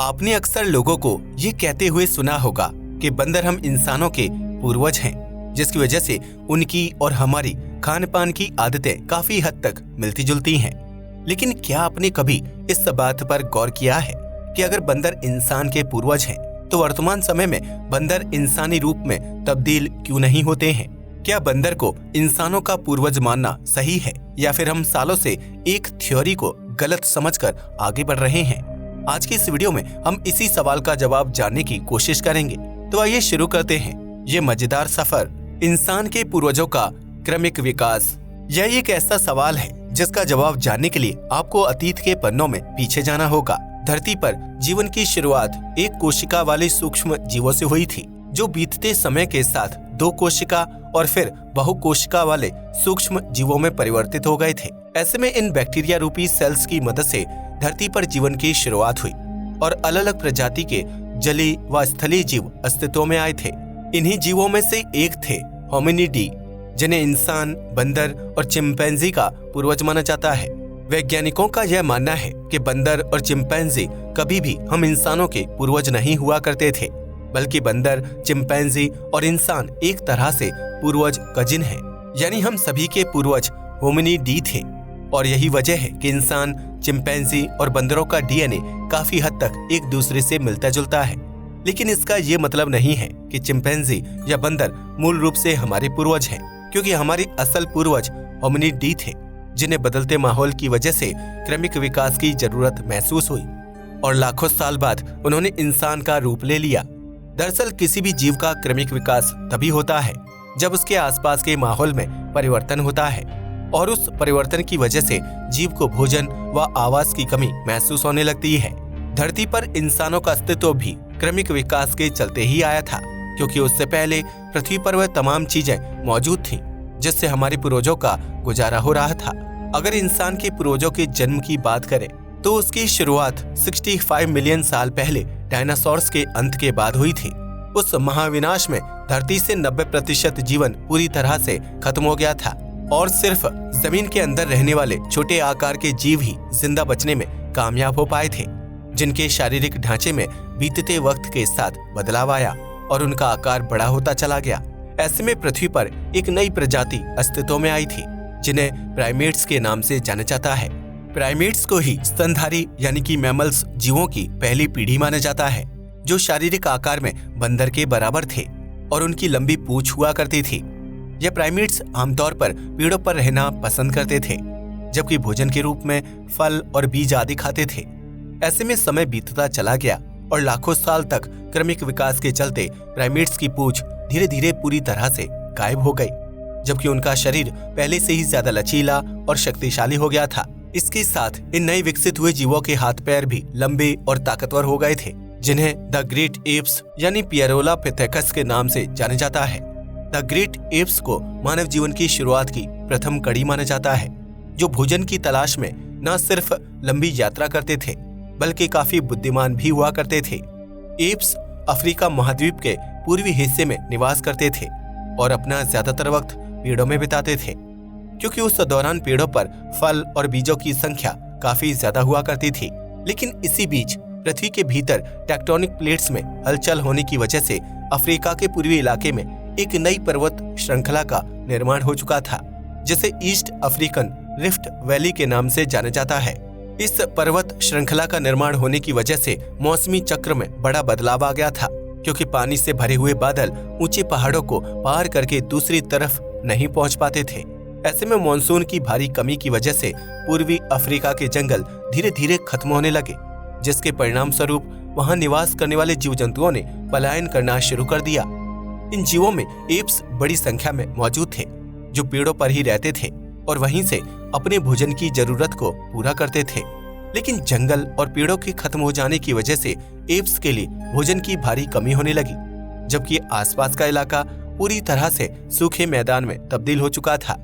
आपने अक्सर लोगों को ये कहते हुए सुना होगा कि बंदर हम इंसानों के पूर्वज हैं, जिसकी वजह से उनकी और हमारी खान पान की आदतें काफी हद तक मिलती जुलती हैं। लेकिन क्या आपने कभी इस बात पर गौर किया है कि अगर बंदर इंसान के पूर्वज हैं, तो वर्तमान समय में बंदर इंसानी रूप में तब्दील क्यों नहीं होते हैं? क्या बंदर को इंसानों का पूर्वज मानना सही है, या फिर हम सालों से एक थ्योरी को गलत समझकर आगे बढ़ रहे हैं? आज की इस वीडियो में हम इसी सवाल का जवाब जानने की कोशिश करेंगे। तो आइए शुरू करते हैं ये मजेदार सफर, इंसान के पूर्वजों का क्रमिक विकास। यह एक ऐसा सवाल है जिसका जवाब जानने के लिए आपको अतीत के पन्नों में पीछे जाना होगा। धरती पर जीवन की शुरुआत एक कोशिका वाले सूक्ष्म जीवों से हुई थी, जो बीतते समय के साथ दो कोशिका और फिर बहुकोशिका वाले सूक्ष्म जीवों में परिवर्तित हो गए थे। ऐसे में इन बैक्टीरिया रूपी सेल्स की मदद से धरती पर जीवन की शुरुआत हुई और अलग अलग प्रजाति के जलीय व स्थलीय जीव अस्तित्व में आए थे। इन्हीं जीवों में से एक थे होमिनिडी, जिन्हें इंसान, बंदर और चिंपैंजी का पूर्वज माना जाता है। वैज्ञानिकों का यह मानना है कि बंदर और चिंपैंजी कभी भी हम इंसानों के पूर्वज नहीं हुआ करते थे, बल्कि बंदर, चिंपैंजी और इंसान एक तरह से पूर्वज कजिन हैं। यानी हम सभी के पूर्वज होमिनिडी थे। और यही वजह है कि इंसान, चिंपैंजी और बंदरों का डीएनए काफी हद तक एक दूसरे से मिलता जुलता है। लेकिन इसका ये मतलब नहीं है कि चिंपैंजी या बंदर मूल रूप से हमारे पूर्वज हैं, क्योंकि हमारी असल पूर्वज होमिनिडी थे, जिन्हें बदलते माहौल की वजह से क्रमिक विकास की जरूरत महसूस हुई और लाखों साल बाद उन्होंने इंसान का रूप ले लिया। दरअसल किसी भी जीव का क्रमिक विकास तभी होता है जब उसके आसपास के माहौल में परिवर्तन होता है, और उस परिवर्तन की वजह से जीव को भोजन व आवास की कमी महसूस होने लगती है। धरती पर इंसानों का अस्तित्व भी क्रमिक विकास के चलते ही आया था, क्योंकि उससे पहले पृथ्वी पर वह तमाम चीजें मौजूद थीं जिससे हमारे पूर्वजों का गुजारा हो रहा था। अगर इंसान के पूर्वजों के जन्म की बात करें तो उसकी शुरुआत 65 मिलियन साल पहले डायनासोर्स के अंत के बाद हुई थी। उस महाविनाश में धरती से 90% जीवन पूरी तरह से खत्म हो गया था और सिर्फ जमीन के अंदर रहने वाले छोटे आकार के जीव ही जिंदा बचने में कामयाब हो पाए थे, जिनके शारीरिक ढांचे में बीतते वक्त के साथ बदलाव आया और उनका आकार बड़ा होता चला गया। ऐसे में पृथ्वी पर एक नई प्रजाति अस्तित्व में आई थी, जिन्हें प्राइमेट्स के नाम से जाना जाता है। प्राइमेट्स को ही स्तनधारी यानी कि मैमल्स जीवों की पहली पीढ़ी माना जाता है, जो शारीरिक आकार में बंदर के बराबर थे और उनकी लंबी पूंछ हुआ करती थी। यह प्राइमेट्स आमतौर पर पेड़ों पर रहना पसंद करते थे, जबकि भोजन के रूप में फल और बीज आदि खाते थे। ऐसे में समय बीतता चला गया और लाखों साल तक क्रमिक विकास के चलते प्राइमेट्स की पूंछ धीरे धीरे पूरी तरह से गायब हो गई, जबकि उनका शरीर पहले से ही ज्यादा लचीला और शक्तिशाली हो गया था। इसके साथ इन नए विकसित हुए जीवों के हाथ पैर भी लंबे और ताकतवर हो गए थे, जिन्हें द ग्रेट एप्स यानी पियरोलापिथेकस के नाम से जाना जाता है। द ग्रेट एप्स को मानव जीवन की शुरुआत की प्रथम कड़ी माना जाता है, जो भोजन की तलाश में न सिर्फ लंबी यात्रा करते थे, बल्कि काफी बुद्धिमान भी हुआ करते थे। एप्स अफ्रीका महाद्वीप के पूर्वी हिस्से में निवास करते थे और अपना ज्यादातर वक्त पेड़ों में बिताते थे, क्योंकि उस दौरान पेड़ों पर फल और बीजों की संख्या काफी ज्यादा हुआ करती थी। लेकिन इसी बीच पृथ्वी के भीतर टेक्टोनिक प्लेट्स में हलचल होने की वजह से अफ्रीका के पूर्वी इलाके में एक नई पर्वत श्रृंखला का निर्माण हो चुका था, जिसे ईस्ट अफ्रीकन रिफ्ट वैली के नाम से जाना जाता है। इस पर्वत श्रृंखला का निर्माण होने की वजह से मौसमी चक्र में बड़ा बदलाव आ गया था, क्योंकि पानी से भरे हुए बादल ऊंचे पहाड़ों को पार करके दूसरी तरफ नहीं पहुंच पाते थे। ऐसे में मानसून की भारी कमी की वजह से पूर्वी अफ्रीका के जंगल धीरे धीरे खत्म होने लगे, जिसके परिणाम स्वरूप वहां निवास करने वाले जीव जंतुओं ने पलायन करना शुरू कर दिया। इन जीवों में एप्स बड़ी संख्या में मौजूद थे, जो पेड़ों पर ही रहते थे और वहीं से अपने भोजन की जरूरत को पूरा करते थे। लेकिन जंगल और पेड़ों के खत्म हो जाने की वजह से एप्स के लिए भोजन की भारी कमी होने लगी, जबकि आसपास का इलाका पूरी तरह से सूखे मैदान में तब्दील हो चुका था।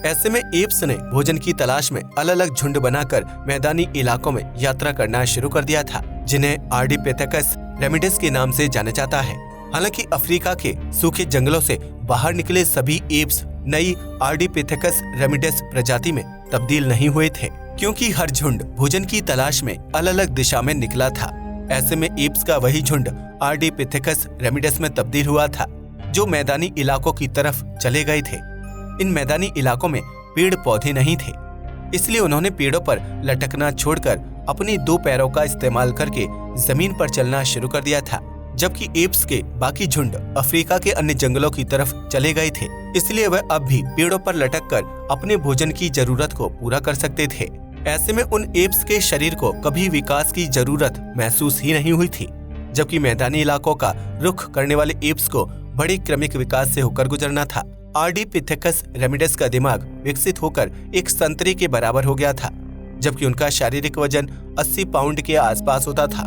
ऐसे में एप्स ने भोजन की तलाश में अलग अलग झुंड बनाकर मैदानी इलाकों में यात्रा करना शुरू कर दिया था, जिन्हें आर्डिपिथेकस रेमिडिस के नाम से जाना जाता है। हालांकि अफ्रीका के सूखे जंगलों से बाहर निकले सभी एप्स नई आर्डिपिथेकस रेमिडिस प्रजाति में तब्दील नहीं हुए थे, क्योंकि हर झुंड भोजन की तलाश में अलग अलग दिशा में निकला था। ऐसे में एप्स का वही झुंड आर्डिपिथेकस रेमिडस में तब्दील हुआ था, जो मैदानी इलाकों की तरफ चले गए थे। इन मैदानी इलाकों में पेड़ पौधे नहीं थे, इसलिए उन्होंने पेड़ों पर लटकना छोड़कर अपनी 2 पैरों का इस्तेमाल करके जमीन पर चलना शुरू कर दिया था। जबकि एप्स के बाकी झुंड अफ्रीका के अन्य जंगलों की तरफ चले गए थे, इसलिए वह अब भी पेड़ों पर लटककर अपने भोजन की जरूरत को पूरा कर सकते थे। ऐसे में उन एप्स के शरीर को कभी विकास की जरूरत महसूस ही नहीं हुई थी, जबकि मैदानी इलाकों का रुख करने वाले एप्स को बड़े क्रमिक विकास से होकर गुजरना था। आर्डिपिथेकस रेमिडस का दिमाग विकसित होकर एक संतरे के बराबर हो गया था, जबकि उनका शारीरिक वजन 80 पाउंड के आसपास होता था।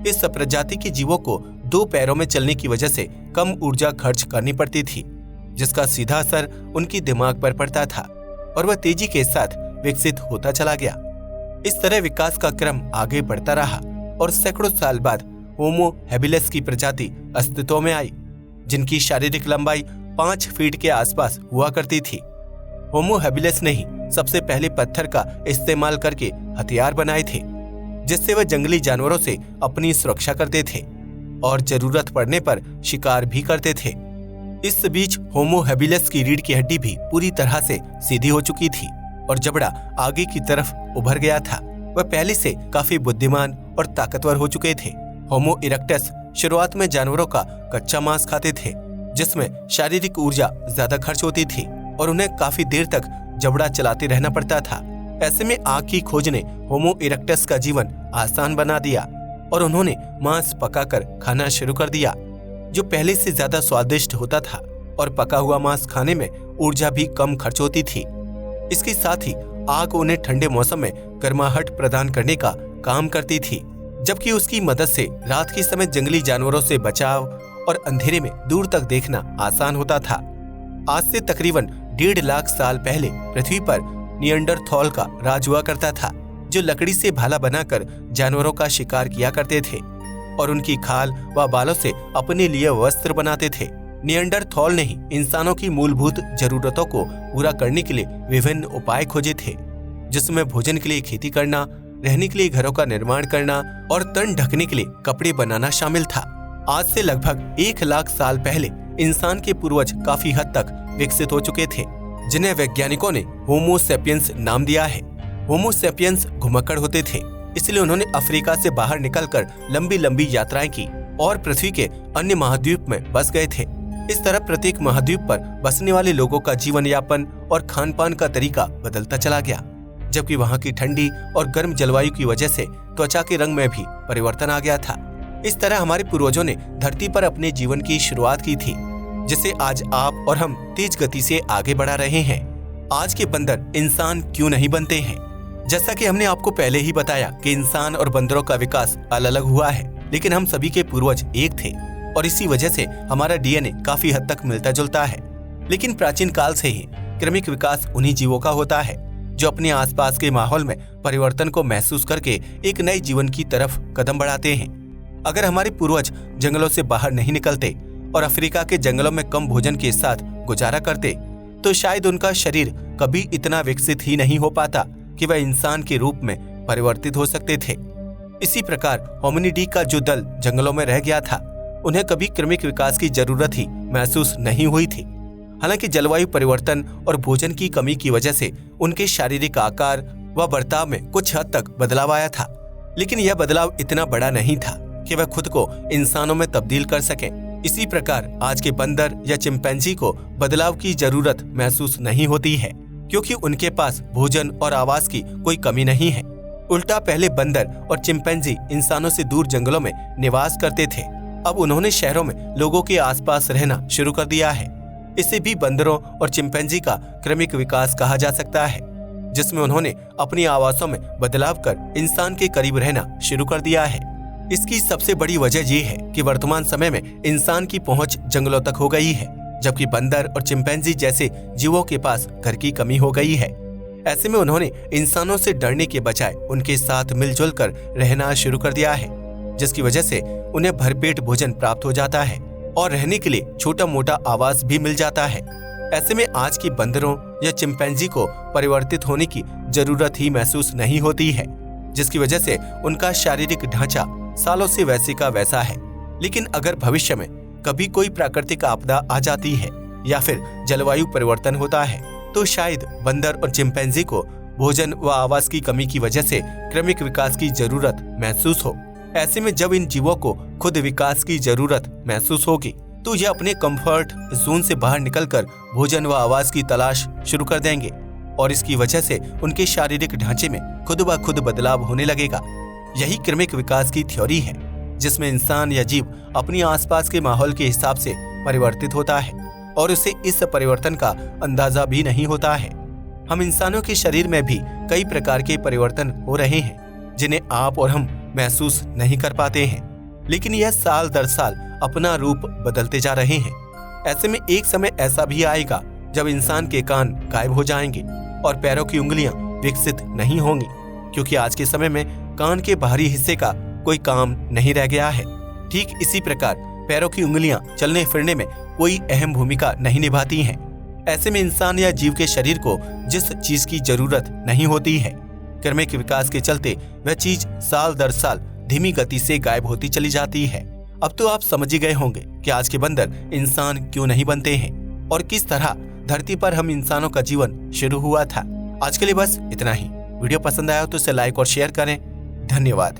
इस प्रजाति के जीवों को 2 पैरों में चलने की वजह से कम ऊर्जा खर्च करनी पड़ती थी, जिसका सीधा असर उनकी दिमाग पर पड़ता था और वह तेजी के साथ विकसित होता चला गया। इस तरह विकास का क्रम आगे बढ़ता रहा और सैकड़ों साल बाद होमो हैबिलिस की प्रजाति अस्तित्व में आई, जिनकी शारीरिक लंबाई 5 फीट के आसपास हुआ करती थी। होमो हैबिलिस ने ही सबसे पहले पत्थर का इस्तेमाल करके हथियार बनाए थे, जिससे वह जंगली जानवरों से अपनी सुरक्षा करते थे और जरूरत पड़ने पर शिकार भी करते थे। इस बीच होमो हैबिलिस की रीढ़ की हड्डी भी पूरी तरह से सीधी हो चुकी थी और जबड़ा आगे की तरफ उभर गया था। वह पहले से काफी बुद्धिमान और ताकतवर हो चुके थे। होमो इरेक्टस शुरुआत में जानवरों का कच्चा मांस खाते थे, जिसमें शारीरिक ऊर्जा ज्यादा खर्च होती थी और उन्हें काफी देर तक जबड़ा चलाते रहना पड़ता था। ऐसे में आग की खोज ने होमो इरेक्टस का जीवन आसान बना दिया और उन्होंने मांस पकाकर खाना शुरू कर दिया, जो पहले से ज्यादा स्वादिष्ट होता था और पका हुआ मांस खाने में ऊर्जा भी कम खर्च होती थी। इसके साथ ही आग उन्हें ठंडे मौसम में गर्माहट प्रदान करने का काम करती थी, जबकि उसकी मदद से रात के समय जंगली जानवरों से बचाव और अंधेरे में दूर तक देखना आसान होता था। आज से तकरीबन 1.5 लाख साल पहले पृथ्वी पर निएंडरथॉल का राज हुआ करता था, जो लकड़ी से भाला बनाकर जानवरों का शिकार किया करते थे और उनकी खाल व बालों से अपने लिए वस्त्र बनाते थे। निएंडरथॉल ने ही इंसानों की मूलभूत जरूरतों को पूरा करने के लिए विभिन्न उपाय खोजे थे, जिसमें भोजन के लिए खेती करना, रहने के लिए घरों का निर्माण करना और तन ढकने के लिए कपड़े बनाना शामिल था। आज से लगभग 1 लाख साल पहले इंसान के पूर्वज काफी हद तक विकसित हो चुके थे, जिन्हें वैज्ञानिकों ने होमो सेपियंस नाम दिया है। होमो सेपियंस घुमक्कड़ होते थे, इसलिए उन्होंने अफ्रीका से बाहर निकलकर लंबी लंबी यात्राएं की और पृथ्वी के अन्य महाद्वीप में बस गए थे। इस तरह प्रत्येक महाद्वीप पर बसने वाले लोगों का जीवन यापन और खान पान का तरीका बदलता चला गया, जबकि वहाँ की ठंडी और गर्म जलवायु की वजह से त्वचा के रंग में भी परिवर्तन आ गया था। इस तरह हमारे पूर्वजों ने धरती पर अपने जीवन की शुरुआत की थी, जिसे आज आप और हम तेज गति से आगे बढ़ा रहे हैं। आज के बंदर इंसान क्यों नहीं बनते हैं? जैसा कि हमने आपको पहले ही बताया कि इंसान और बंदरों का विकास अलग अलग हुआ है, लेकिन हम सभी के पूर्वज एक थे और इसी वजह से हमारा डीएनए काफी हद तक मिलता जुलता है। लेकिन प्राचीन काल से ही क्रमिक विकास उन्हीं जीवों का होता है जो अपने आसपास के माहौल में परिवर्तन को महसूस करके एक नए जीवन की तरफ कदम बढ़ाते हैं। अगर हमारे पूर्वज जंगलों से बाहर नहीं निकलते और अफ्रीका के जंगलों में कम भोजन के साथ गुजारा करते, तो शायद उनका शरीर कभी इतना विकसित ही नहीं हो पाता कि वह इंसान के रूप में परिवर्तित हो सकते थे। इसी प्रकार होमिनिडी का जो दल जंगलों में रह गया था, उन्हें कभी क्रमिक विकास की जरूरत ही महसूस नहीं हुई थी। हालांकि जलवायु परिवर्तन और भोजन की कमी की वजह से उनके शारीरिक आकार व बर्ताव में कुछ हद तक बदलाव आया था, लेकिन यह बदलाव इतना बड़ा नहीं था कि वह खुद को इंसानों में तब्दील कर सके। इसी प्रकार आज के बंदर या चिंपैंजी को बदलाव की जरूरत महसूस नहीं होती है, क्योंकि उनके पास भोजन और आवास की कोई कमी नहीं है। उल्टा पहले बंदर और चिंपैंजी इंसानों से दूर जंगलों में निवास करते थे, अब उन्होंने शहरों में लोगों के आसपास रहना शुरू कर दिया है। इसे भी बंदरों और चिंपैंजी का क्रमिक विकास कहा जा सकता है, जिसमें उन्होंने अपनी आवासों में बदलाव कर इंसान के करीब रहना शुरू कर दिया है। इसकी सबसे बड़ी वजह ये है कि वर्तमान समय में इंसान की पहुंच जंगलों तक हो गई है, जबकि बंदर और चिंपैंजी जैसे जीवों के पास घर की कमी हो गई है। ऐसे में उन्होंने इंसानों से डरने के बजाय उनके साथ मिलजुल कर रहना शुरू कर दिया है, जिसकी वजह से उन्हें भरपेट भोजन प्राप्त हो जाता है और रहने के लिए छोटा मोटा आवास भी मिल जाता है। ऐसे में आज की बंदरों या चिंपैंजी को परिवर्तित होने की जरूरत ही महसूस नहीं होती है, जिसकी वजह से उनका शारीरिक ढांचा सालों से वैसे का वैसा है। लेकिन अगर भविष्य में कभी कोई प्राकृतिक आपदा आ जाती है या फिर जलवायु परिवर्तन होता है तो शायद बंदर और चिंपैंजी को भोजन व आवास की कमी की वजह से क्रमिक विकास की जरूरत महसूस हो। ऐसे में जब इन जीवों को खुद विकास की जरूरत महसूस होगी तो ये अपने कंफर्ट जोन से बाहर निकलकर भोजन व आवास की तलाश शुरू कर देंगे और इसकी वजह से उनके शारीरिक ढांचे में खुद ब खुद बदलाव होने लगेगा। यही क्रमिक विकास की थ्योरी है जिसमें इंसान या जीव अपनी आसपास के माहौल के हिसाब से परिवर्तित होता है और उसे इस परिवर्तन का अंदाजा भी नहीं होता है। हम इंसानों के शरीर में भी कई प्रकार के परिवर्तन हो रहे हैं जिन्हें आप और हम महसूस नहीं कर पाते हैं, लेकिन यह साल दर साल अपना रूप बदलते जा रहे हैं। ऐसे में एक समय ऐसा भी आएगा जब इंसान के कान गायब हो जाएंगे और पैरों की उंगलियां विकसित नहीं होंगी, क्योंकि आज के समय में कान के बाहरी हिस्से का कोई काम नहीं रह गया है। ठीक इसी प्रकार पैरों की उंगलियां चलने फिरने में कोई अहम भूमिका नहीं निभाती हैं। ऐसे में इंसान या जीव के शरीर को जिस चीज की जरूरत नहीं होती है, क्रमिक विकास के चलते वह चीज साल दर साल धीमी गति से गायब होती चली जाती है। अब तो आप समझ ही गए होंगे कि आज के बंदर इंसान क्यों नहीं बनते हैं और किस तरह धरती पर हम इंसानों का जीवन शुरू हुआ था। आज के लिए बस इतना ही। वीडियो पसंद आया तो इसे लाइक और शेयर करें। धन्यवाद।